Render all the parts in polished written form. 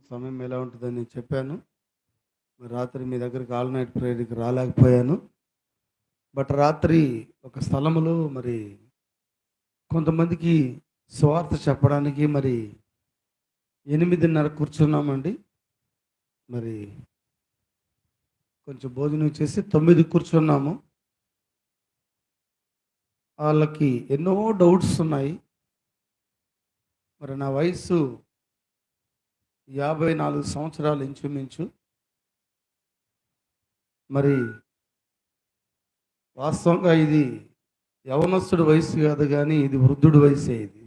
సమయం ఎలా ఉంటుందని నేను చెప్పాను. మరి రాత్రి మీ దగ్గరికి ఆల్ నైట్ ప్రేయర్కి రాలేకపోయాను. బట్ రాత్రి ఒక స్థలములో మరి కొంతమందికి సువార్త చెప్పడానికి మరి 8:30 కూర్చున్నామండి. మరి కొంచెం భోజనం చేసి 9 కూర్చున్నాము. వాళ్ళకి ఎన్నో డౌట్స్ ఉన్నాయి. మరి నా వయసు 54 సంవత్సరాలు ఇంచుమించు. మరి వాస్తవంగా ఇది యవనస్తుడి వయసు కాదు, కానీ ఇది వృద్ధుడి వయసే ఇది.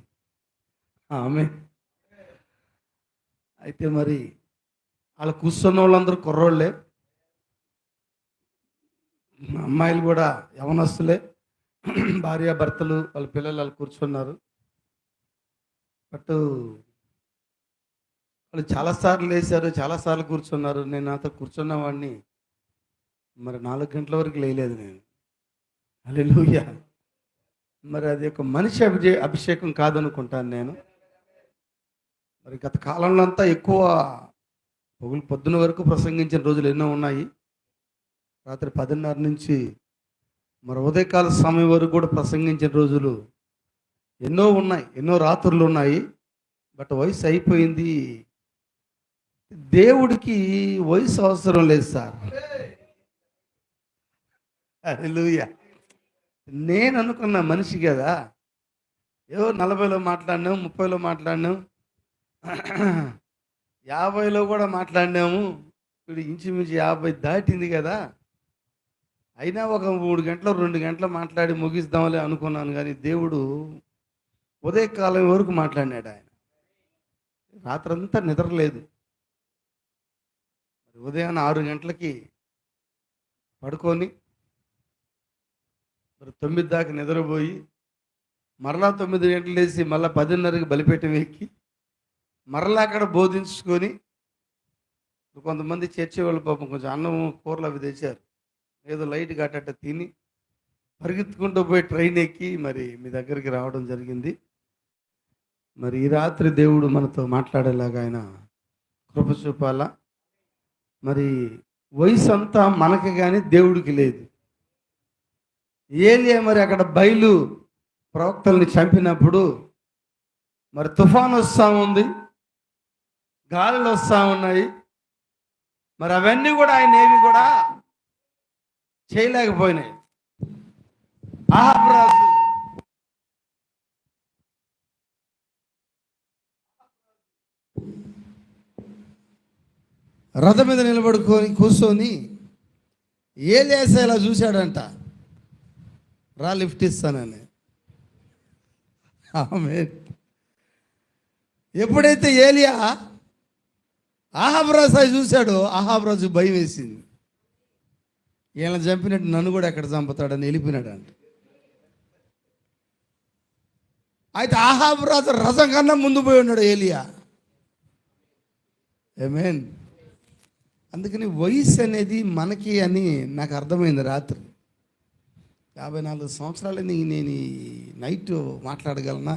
ఆమె అయితే మరి వాళ్ళ కూర్చున్న వాళ్ళందరూ కుర్రోళ్ళే, అమ్మాయిలు కూడా యవనస్తులే, భార్యాభర్తలు వాళ్ళ పిల్లలు వాళ్ళు కూర్చున్నారు. బట్ వాళ్ళు చాలాసార్లు లేచారు, చాలాసార్లు కూర్చున్నారు. నేను నాతో కూర్చున్న వాడిని మరి 4 గంటల వరకు లేయలేదు నేను. హల్లెలూయా. మరి అది ఒక మనిషి అభిషేకం కాదనుకుంటాను నేను. మరి గత కాలంలో అంతా ఎక్కువ పొద్దున వరకు ప్రసంగించిన రోజులు ఎన్నో ఉన్నాయి. రాత్రి 10:30 నుంచి మరి ఉదయకాల సమయం వరకు కూడా ప్రసంగించిన రోజులు ఎన్నో ఉన్నాయి, ఎన్నో రాత్రులు ఉన్నాయి. బట్ వయసు అయిపోయింది. దేవుడికి వయసు అవసరం లేదు సార్. హల్లెలూయా. నేను అనుకున్న మనిషి కదా, ఏవో 40లో మాట్లాడినాము, 30లో మాట్లాడినాము, 50లో కూడా మాట్లాడినాము. ఇప్పుడు ఇంచుమించు 50 దాటింది కదా, అయినా ఒక 3 గంటలు 2 గంటలు మాట్లాడి ముగిద్దామలే అనుకున్నాను. కానీ దేవుడు ఉదయకాలం వరకు మాట్లాడినాడు. ఆయన రాత్రంతా నిద్రలేదు. ఉదయాన్నే 6 గంటలకి పడుకొని మరి 9 దాకా నిద్రపోయి మరలా 9 గంటలు లేచి మళ్ళీ 10:30కి బలిపీఠం ఎక్కి మరలా అక్కడ బోధించుకొని, కొంతమంది చర్చి వాళ్ళు పాపం కొంచెం అన్నం కూరలు అవి తెచ్చారు, ఏదో లైట్ గట్టట తిని పరిగెత్తుకుంటూ పోయి ట్రైన్ ఎక్కి మరి మీ దగ్గరికి రావడం జరిగింది. మరి ఈ రాత్రి దేవుడు మనతో మాట్లాడేలాగా ఆయన కృప చూపాలా. మరి వయసు అంతా మనకి కానీ దేవుడికి లేదు. ఏలియా మరి అక్కడ బయలు ప్రవక్తల్ని చంపినప్పుడు మరి తుఫాను వస్తూ ఉంది, గాలులు వస్తూ ఉన్నాయి. మరి అవన్నీ కూడా ఆయన ఏవి కూడా చేయలేకపోయినాయి. అహాబు రాజు రథం మీద నిలబడుకొని కూర్చొని ఏలియా ఇలా చూశాడంట, రా లిఫ్ట్ ఇస్తానని. ఆమేన్. ఎప్పుడైతే ఏలియా అహాబు రాజు చూశాడో అహాబు రాజు భయం వేసింది. ఈయన చంపినట్టు నన్ను కూడా ఎక్కడ చంపుతాడని వెళ్ళిపోయినాడు అంట. అయితే అహాబు రాజు రథం కన్నా ముందు పోయి ఉన్నాడు ఏలియా. ఆమేన్. అందుకని వయసు అనేది మనకి అని నాకు అర్థమైంది రాత్రి. 54 సంవత్సరాలని నేను నైట్ మాట్లాడగలనా?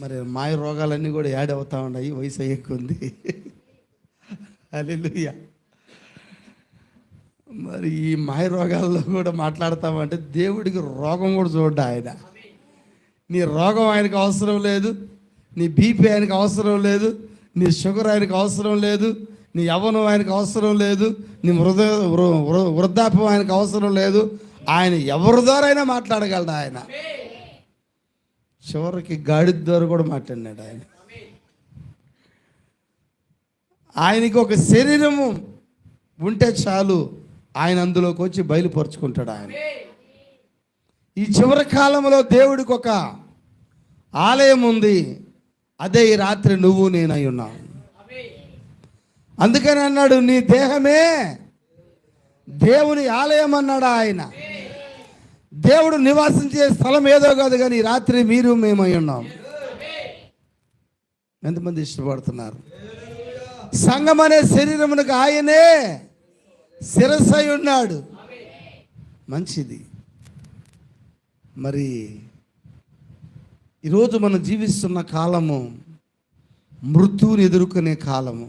మరి మాయ రోగాలన్నీ కూడా యాడ్ అవుతా ఉన్నాయి, వయసు అయ్యేకుంది. హల్లెలూయా. మరి ఈ మాయ రోగాల్లో కూడా మాట్లాడతామంటే దేవుడికి రోగం కూడా చూడ్డా ఆయన. నీ రోగం ఆయనకు అవసరం లేదు, నీ బీపీ ఆయనకు అవసరం లేదు, నీ షుగర్ ఆయనకు అవసరం లేదు, నీ యవ్వనం ఆయనకు అవసరం లేదు, నీ వృద్ధాప్యం ఆయనకు అవసరం లేదు. ఆయన ఎవరి ద్వారా అయినా మాట్లాడగలడు. ఆయన చివరికి గాడిద ద్వారా కూడా మాట్లాడినాడు. ఆయనకి ఒక శరీరము ఉంటే చాలు, ఆయన అందులోకి వచ్చి బయలుపరుచుకుంటాడు. ఆయన ఈ చివరి కాలంలో దేవుడికి ఒక ఆలయం ఉంది, అదే ఈ రాత్రి నువ్వు నేనై ఉన్నావు. అందుకని అన్నాడు, నీ దేహమే దేవుని ఆలయం అన్నాడు ఆయన. దేవుడు నివాసించే స్థలం ఏదో కాదు, కానీ ఈ రాత్రి మీరు మేమై ఉన్నాం. ఎంతమంది ఇష్టపడుతున్నారు? సంఘం అనే శరీరమునకు ఆయనే శిరస్సై ఉన్నాడు. మంచిది. మరి ఈరోజు మనం జీవిస్తున్న కాలము మృత్యువుని ఎదుర్కొనే కాలము,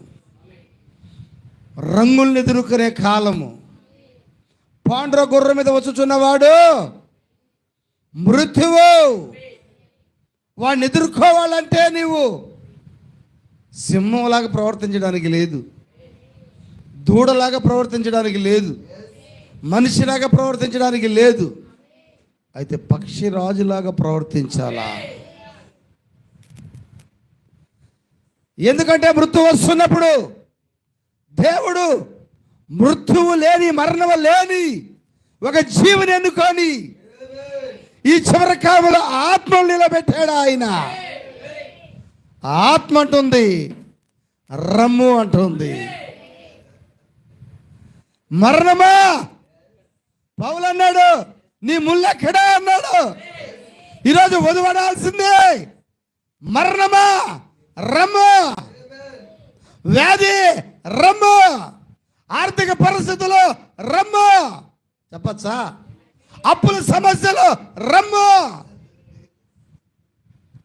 రంగుల్ని ఎదుర్కొనే కాలము. పాండ్ర గుర్రం మీద వచ్చుచున్నవాడు మృత్యువు. వాడిని ఎదుర్కోవాలంటే నీవు సింహంలాగా ప్రవర్తించడానికి లేదు, దూడలాగా ప్రవర్తించడానికి లేదు, మనిషిలాగా ప్రవర్తించడానికి లేదు. అయితే పక్షిరాజులాగా ప్రవర్తించాలా. ఎందుకంటే మృత్యు వస్తున్నప్పుడు దేవుడు మృత్యువు లేని, మరణము లేని ఒక జీవిని ఎన్నుకొని ఈ చివరి కాలంలో ఆత్మను నిలబెట్టాడు ఆయన. ఆత్మ అంటుంది, రమ్ము అంటుంది. మరణమా, పౌలు అన్నాడు, నీ ముళ్ళెక్కడా అన్నాడు. ఈరోజు వదివడాల్సిందే. మరణమా, రమ్ము. వ్యాధి, రమ్ము. ఆర్థిక పరిస్థితులు, రమ్ము. చెప్పచ్చా? అప్పుల సమస్యలు, రమ్ము.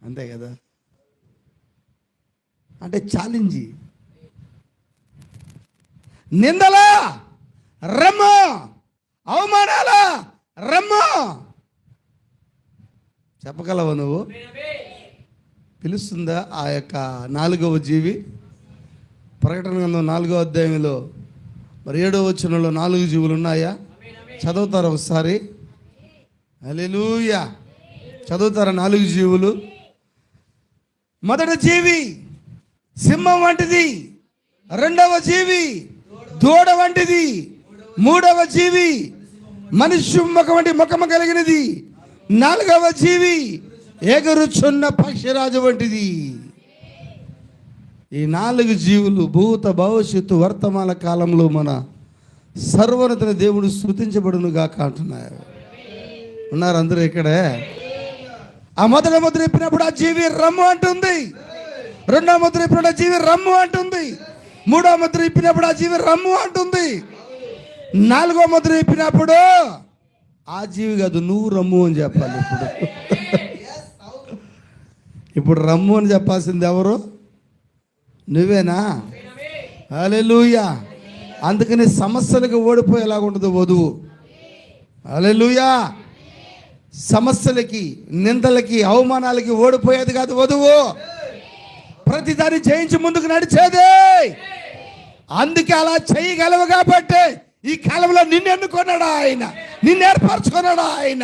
అంతే కదా. అంటే ఛాలెంజ్. నిందల, రమ్ము. అవమానాల, రమ్ము. చెప్పగలవా నువ్వు? పిలుస్తుందా ఆ యొక్క 4వ జీవి? ప్రకటన గ్రంథం 4వ అధ్యాయంలో మరి 7వ వచనంలో 4 జీవులు ఉన్నాయా? చదువుతారా ఒకసారి? హల్లెలూయా. చదువుతారా 4 జీవులు? మొదటి జీవి సింహం వంటిది, 2వ జీవి దూడ వంటిది, 3వ జీవి మనిషి ముఖం వంటి ముఖము కలిగినది, 4వ జీవి ఎగురుచున్న పక్షిరాజు వంటిది. ఈ 4 జీవులు భూత, భవిష్యత్తు, వర్తమాన కాలంలో మన సర్వోన్నత దేవుడు స్తుతించబడునుగా అంటున్నారు. ఉన్నారు అందరూ ఇక్కడే? ఆ మొదటి ముద్ర ఇప్పినప్పుడు ఆ జీవి రమ్ము అంటుంది, 2వ ముద్ర ఇప్పినప్పుడు ఆ జీవి రమ్ము అంటుంది, 3వ ముద్ర ఇప్పినప్పుడు ఆ జీవి రమ్ము అంటుంది, 4వ ముద్ర ఇప్పినప్పుడు ఆ జీవి కాదు, నువ్వు రమ్ము అని చెప్పాలి. ఇప్పుడు రమ్ము అని చెప్పాల్సింది ఎవరు? నువ్వేనా? హల్లెలూయా. అందుకని సమస్యలకు ఓడిపోయేలాగా ఉండదు వధువు. హల్లెలూయా. సమస్యలకి, నిందలకి, అవమానాలకి ఓడిపోయేది కాదు వధువు. ప్రతిదాన్ని జయించి ముందుకు నడిచేదే. అందుకే అలా చేయగలవు కాబట్టి ఈ కాలంలో నిన్ను ఎన్నుకున్నాడు ఆయన, నిన్ను ఏర్పరచుకున్నాడు ఆయన,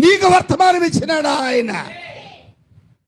నీకు వర్తమానం ఇచ్చినాడు ఆయన.